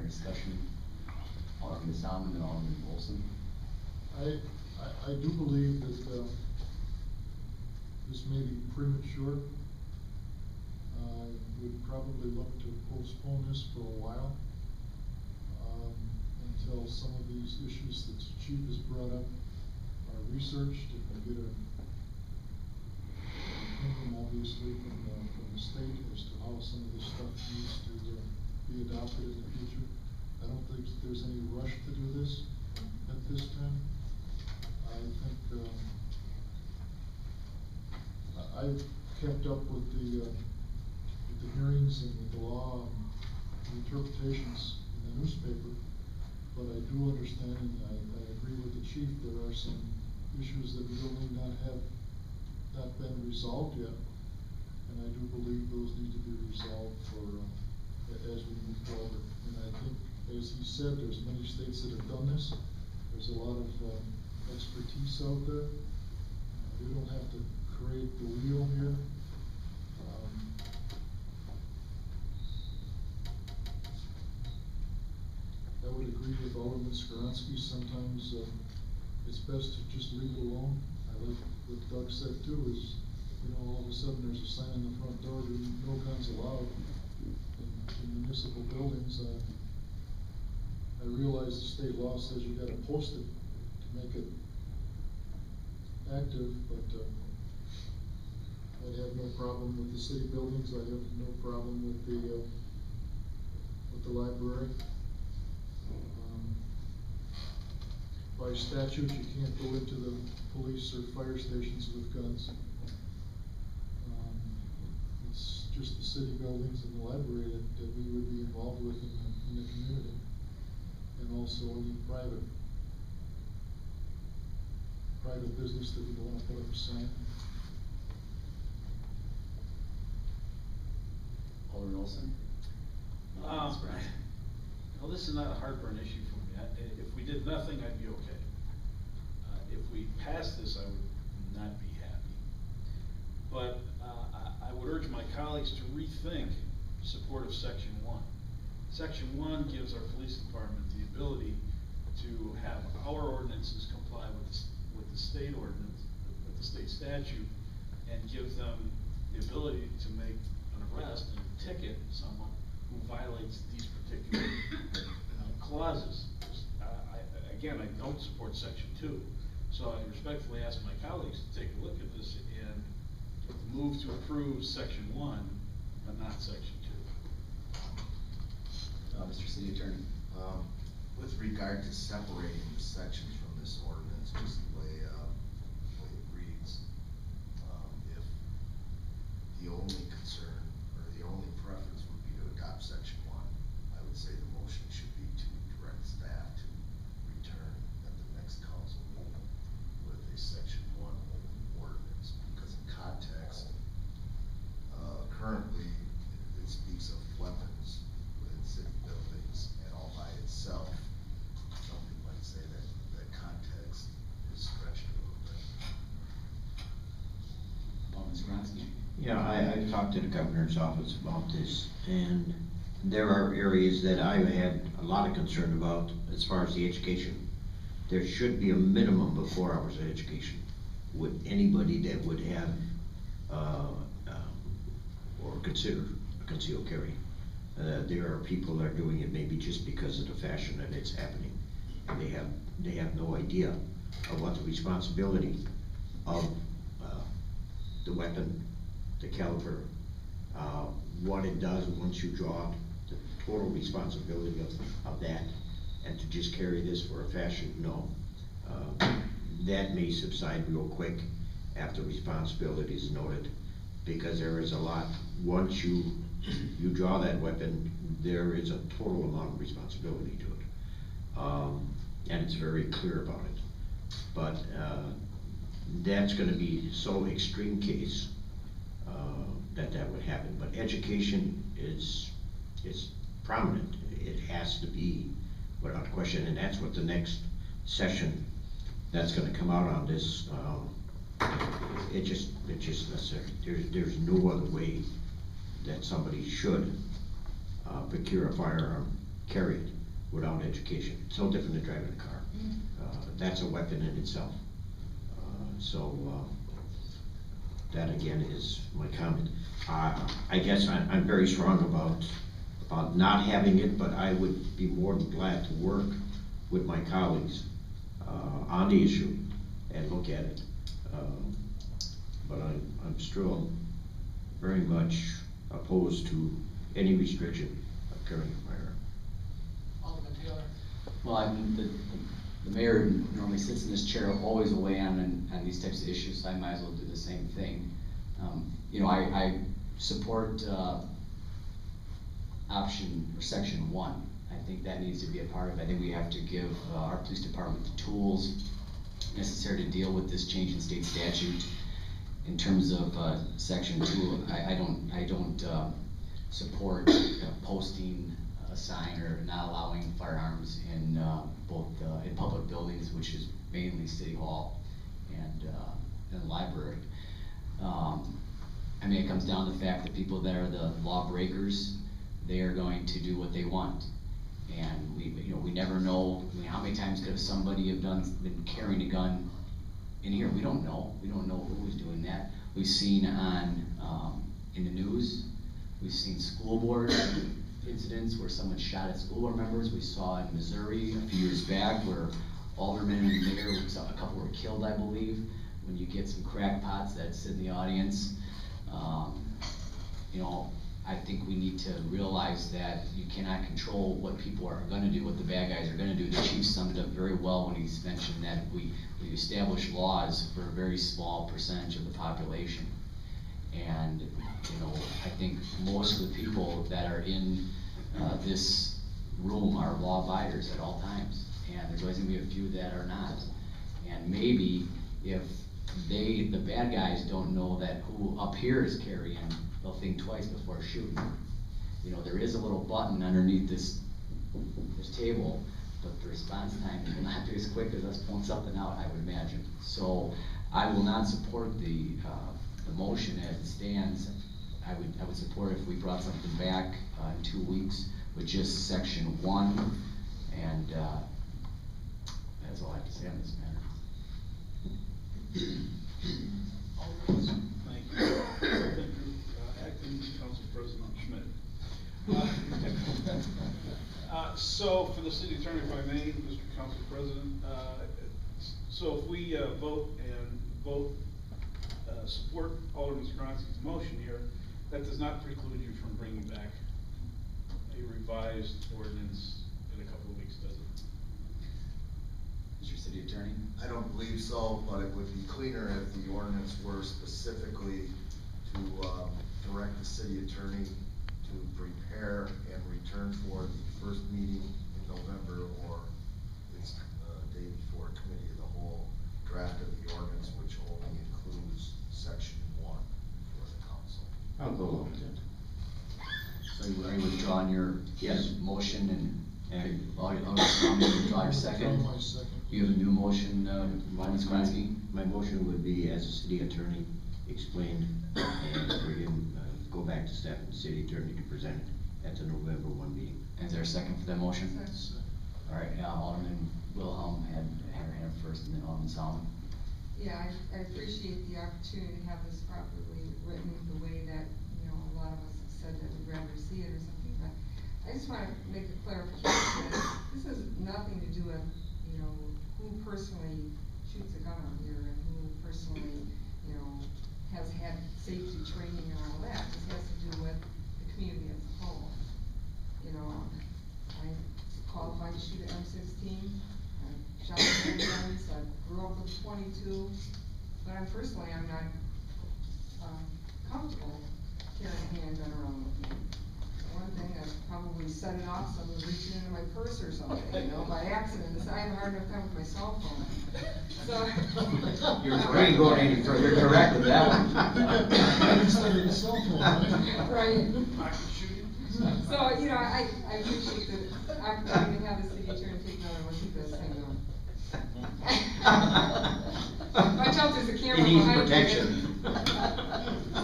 preliminary discussion. Alderman Salmon and Alderman Olson. I do believe that this may be premature. I would probably look to postpone this for a while until some of these issues that the chief has brought up are researched and we get an opinion, obviously, from the state as to how some of this stuff needs to be adopted in the future. I don't think there's any rush to do this at this time. I think I've kept up with the hearings and with the law and interpretations in the newspaper, but I do understand and I agree with the chief. There are some issues that really not been resolved yet, and I do believe those need to be resolved for as we move forward. And I think, as he said, there's many states that have done this. There's a lot of expertise out there. We don't have to create the wheel here. I would agree with Alderman Skronsky. Sometimes it's best to just leave it alone. I like what Doug said too, is, you know, all of a sudden there's a sign on the front door, no guns allowed in municipal buildings. I realize the state law says you gotta post it to make it active, but I'd have no problem with the city buildings. I have no problem with the library. By statute, you can't go into the police or fire stations with guns. It's just the city buildings and the library that we would be involved with in the community, and also any private business that would want to put up a sign. Alderman Olson. Well, this is not a heartburn issue for me. If we did nothing, I'd be okay. If we passed this, I would not be happy. But I would urge my colleagues to rethink support of Section 1. Section 1 gives our police department the ability to have our ordinances comply with the state ordinance, with the state statute, and gives them the ability to make an arrest and ticket someone who violates these particular clauses. Again, I don't support Section 2, so I respectfully ask my colleagues to take a look at this and move to approve Section 1, but not Section 2. Mr. City Attorney. With regard to separating the sections from this ordinance, just the way it reads, if the only concern or the only preference would be to adopt Section 1, I would say the motion should be to direct staff to return at the next council meeting with a Section 1 ordinance, because in context, currently it speaks of weapons within city buildings, and all by itself, somebody might say that the context is stretched a little bit. Alderman Skronsky. Yeah, I've talked to the governor's office about this, and there are areas that I've had a lot of concern about as far as the education. There should be a minimum of 4 hours of education with anybody that would have or consider a concealed carry. There are people that are doing it maybe just because of the fashion that it's happening, and they have no idea of what the responsibility of the weapon, the caliber, what it does once you draw, the total responsibility of that, and to just carry this for a fashion, no. That may subside real quick after responsibility is noted, because there is a lot, once you draw that weapon, there is a total amount of responsibility to it. And it's very clear about it. But that's gonna be so extreme case that would happen. But education is prominent. It has to be, without question, and that's what the next session that's gonna come out on this, it's just necessary. There's no other way that somebody should procure a firearm, carry it without education. It's no different than driving a car. That's a weapon in itself. That again is my comment. I guess I'm very strong about not having it, but I would be more than glad to work with my colleagues on the issue and look at it. But I'm still very much opposed to any restriction of carrying a firearm. Alderman Taylor. Well, I mean, the mayor normally sits in this chair always away on these types of issues, so I might as well do the same thing. You know, I support option or section 1. I think that needs to be a part of it. I think we have to give our police department the tools necessary to deal with this change in state statute. In terms of section 2, I don't support posting a sign or not allowing firearms in both in public buildings, which is mainly City Hall and the library. I mean, it comes down to the fact that people that are the law breakers, they are going to do what they want. And we never know. I mean, how many times could somebody have been carrying a gun in here? We don't know. We don't know who was doing that. We've seen in the news, we've seen school board incidents where someone shot at school board members. We saw in Missouri a few years back where aldermen and mayor, a couple were killed, I believe. When you get some crackpots that sit in the audience, I think we need to realize that you cannot control what people are going to do, what the bad guys are going to do. The chief summed it up very well when he's mentioned that we establish laws for a very small percentage of the population. And I think most of the people that are in this room are law abiders at all times, and there's always going to be a few that are not. And maybe if the bad guys don't know that who up here is carrying, they'll think twice before shooting. There is a little button underneath this table, but the response time will not be as quick as us pulling something out, I would imagine. So I will not support the motion as it stands. I would support if we brought something back in 2 weeks with just section 1, and that's all I have to say on this matter. Thank you. Acting Council President Schmidt. So for the city attorney, if I may, Mr. Council President, so if we vote support Alderman Skronski's motion here, that does not preclude you from bringing back a revised ordinance in a couple of weeks, does it? Mr. City Attorney? I don't believe so, but it would be cleaner if the ordinance were specifically to direct the city attorney to prepare and return for the first meeting in November or its day before committee of the whole draft of the ordinance, which only includes section 1 for the council. I'll go along with that. So are you withdrawing your Yes. motion and withdraw your second? My second. You have a new motion, Alderman Skronski? My motion would be, as the city attorney explained, and for him, go back to staff and the city attorney to present it at the November 1 meeting. Is there a second for that motion? Second. All right, Alderman Wilhelm had her hand up first, and then Alderman Solomon. Yeah, I appreciate the opportunity to have this properly written the way that, a lot of us have said that we'd rather see it or something, but I just want to make a clarification that this has nothing to do with, who personally shoots a gun out here and who personally, has had safety training and all that. This has to do with the community as a whole. I qualified to shoot at M16. I shot handguns. I grew up with 22, but I'm not comfortable carrying a handgun around with me. One thing I'd probably set it off, someone reaching into my purse or something, by accident. I have a hard enough time with my cell phone. So. You're correct. You going any further? You're correct with that one. Instead of the cell phone, Right. I can shoot you. So, I appreciate the opportunity to have the city attorney take note and keep this thing going. Watch out, there's a camera He needs behind you. protection.